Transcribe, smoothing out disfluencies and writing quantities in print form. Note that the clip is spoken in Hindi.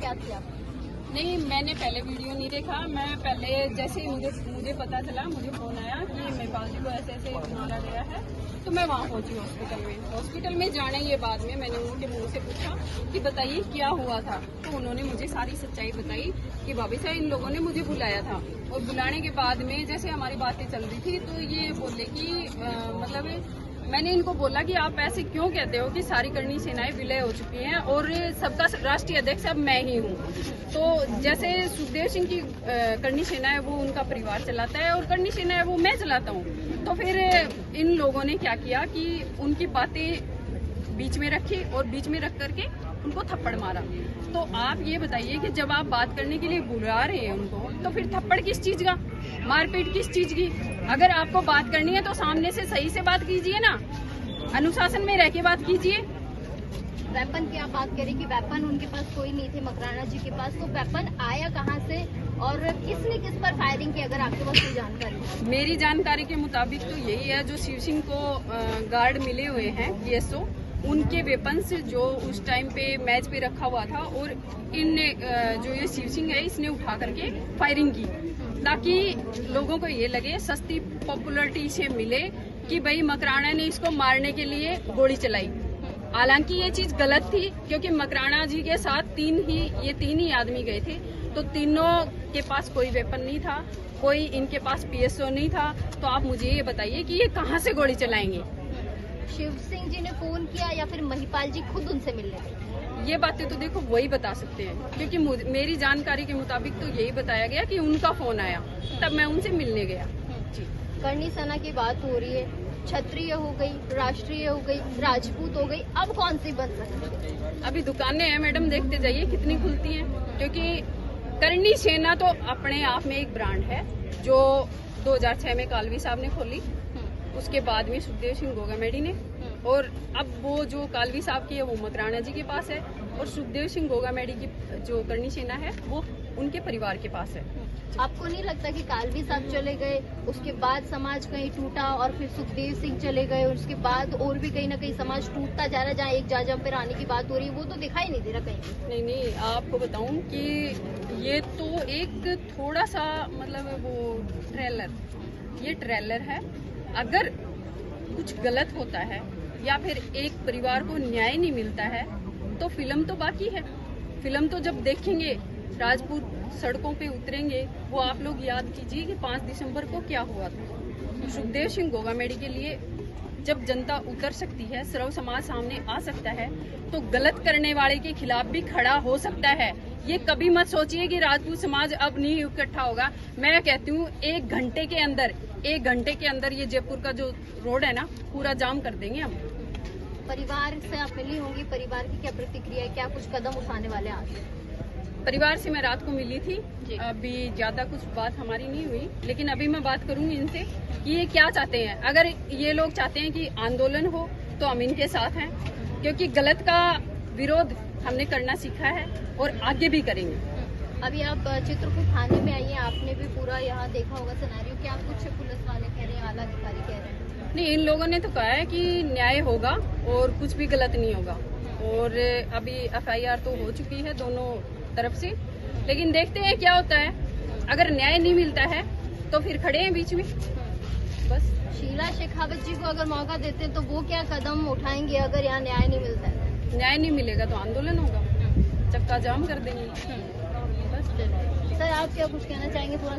क्या थी आप? नहीं, मैंने पहले वीडियो नहीं देखा। मैं पहले जैसे ही मुझे पता चला, मुझे फोन आया कि महिपाल जी को ऐसे ऐसे मारा गया है, तो मैं वहाँ पहुंची हॉस्पिटल में जाने ये बाद में मैंने उनके मुंह से पूछा कि बताइए क्या हुआ था। तो उन्होंने मुझे सारी सच्चाई बताई कि भाभी साहब इन लोगों ने मुझे बुलाया था, और बुलाने के बाद में जैसे हमारी बातें चल रही थी तो ये बोले कि मतलब मैंने इनको बोला कि आप ऐसे क्यों कहते हो कि सारी करनी सेनाएं विलय हो चुकी हैं और सबका राष्ट्रीय अध्यक्ष अब मैं ही हूँ। तो जैसे सुखदेव सिंह की करनी सेना है वो उनका परिवार चलाता है और करनी सेना है वो मैं चलाता हूँ। तो फिर इन लोगों ने क्या किया कि उनकी बातें बीच में रखी और बीच में रख करके उनको थप्पड़ मारा। तो आप ये बताइए कि जब आप बात करने के लिए बुला रहे हैं उनको, तो फिर थप्पड़ किस चीज का, मारपीट किस चीज की? अगर आपको बात करनी है तो सामने से सही से बात कीजिए ना, अनुशासन में रह के बात कीजिए। वेपन की आप बात करें कि वेपन उनके पास कोई नहीं थे मकराना जी के पास, तो वेपन आया कहाँ से और किसने किस पर फायरिंग की, अगर आपके पास कोई जानकारी? मेरी जानकारी के मुताबिक तो यही है, जो शिव सिंह को गार्ड मिले हुए हैं PSO, उनके वेपन्स जो उस टाइम पे मैच पे रखा हुआ था, और इनने जो ये शिव सिंह है इसने उठा करके फायरिंग की, ताकि लोगों को ये लगे, सस्ती पॉपुलरिटी से मिले कि भाई मकराना ने इसको मारने के लिए गोली चलाई। हालांकि ये चीज गलत थी, क्योंकि मकराना जी के साथ ये तीन ही आदमी गए थे, तो तीनों के पास कोई वेपन नहीं था, कोई इनके पास PSO नहीं था। तो आप मुझे ये बताइए कि ये कहाँ से गोली चलाएंगे? शिव सिंह जी ने फोन किया या फिर महिपाल जी खुद उनसे मिलने गए? ये बातें तो देखो वही बता सकते हैं, क्योंकि मेरी जानकारी के मुताबिक तो यही बताया गया कि उनका फोन आया, तब मैं उनसे मिलने गया। जी। करनी सेना की बात हो रही है, क्षत्रिय हो गई, राष्ट्रीय हो गई, राजपूत हो गई, अब कौन सी बन सकती है? अभी दुकानें हैं मैडम, देखते जाइए कितनी खुलती हैं, क्योंकि करनी सेना तो अपने आप में एक ब्रांड है, जो 2006 में कालवी साहब ने खोली, उसके बाद में सुखदेव सिंह गोगामेडी ने, और अब वो जो कालवी साहब की है वो मकराना जी के पास है, और सुखदेव सिंह गोगामेडी की जो करनी सेना है वो उनके परिवार के पास है। आपको नहीं लगता कि कालवी साहब चले गए, उसके बाद समाज कहीं टूटा, और फिर सुखदेव सिंह चले गए, और उसके बाद और भी कहीं ना कहीं समाज टूटता जा रहा है? जहाँ एक जाजम पे आने की बात हो रही है वो तो दिखाई नहीं दे रहा कहीं। नहीं, आपको बताऊं कि ये तो एक थोड़ा सा मतलब वो ये ट्रेलर है। अगर कुछ गलत होता है या फिर एक परिवार को न्याय नहीं मिलता है, तो फिल्म तो बाकी है। फिल्म तो जब देखेंगे, राजपूत सड़कों पे उतरेंगे, वो आप लोग याद कीजिए कि 5 दिसंबर को क्या हुआ था। सुखदेव सिंह गोगामेडी के लिए जब जनता उतर सकती है, सर्व समाज सामने आ सकता है, तो गलत करने वाले के खिलाफ भी खड़ा हो सकता है। ये कभी मत सोचिए कि राजपूत समाज अब नहीं इकट्ठा होगा। मैं कहती हूँ 1 घंटे के अंदर ये जयपुर का जो रोड है ना, पूरा जाम कर देंगे हम। परिवार से आप मिली होंगी, परिवार की क्या प्रतिक्रिया है, क्या कुछ कदम उठाने वाले आज? परिवार से मैं रात को मिली थी, अभी ज्यादा कुछ बात हमारी नहीं हुई, लेकिन अभी मैं बात करूंगी इनसे कि ये क्या चाहते हैं। अगर ये लोग चाहते हैं कि आंदोलन हो तो हम इनके साथ हैं, क्योंकि गलत का विरोध हमने करना सीखा है और आगे भी करेंगे। अभी आप चित्रकूट थाने में आई हैं, आपने भी पूरा यहाँ देखा होगा सिनेरियो, क्या कुछ पुलिस वाले कह रहे हैं, आला अधिकारी कह रहे हैं? नहीं, इन लोगों ने तो कहा है कि न्याय होगा और कुछ भी गलत नहीं होगा, और अभी FIR तो हो चुकी है दोनों तरफ से, लेकिन देखते हैं क्या होता है। अगर न्याय नहीं मिलता है तो फिर खड़े हैं बीच में, बस। शीला शेखावत जी को अगर मौका देते हैं तो वो क्या कदम उठाएंगे अगर यहाँ न्याय नहीं मिलता है? न्याय नहीं मिलेगा तो आंदोलन होगा, चक्का जाम कर देंगे, बस। सर, आप क्या कुछ कहना चाहेंगे? थोड़ा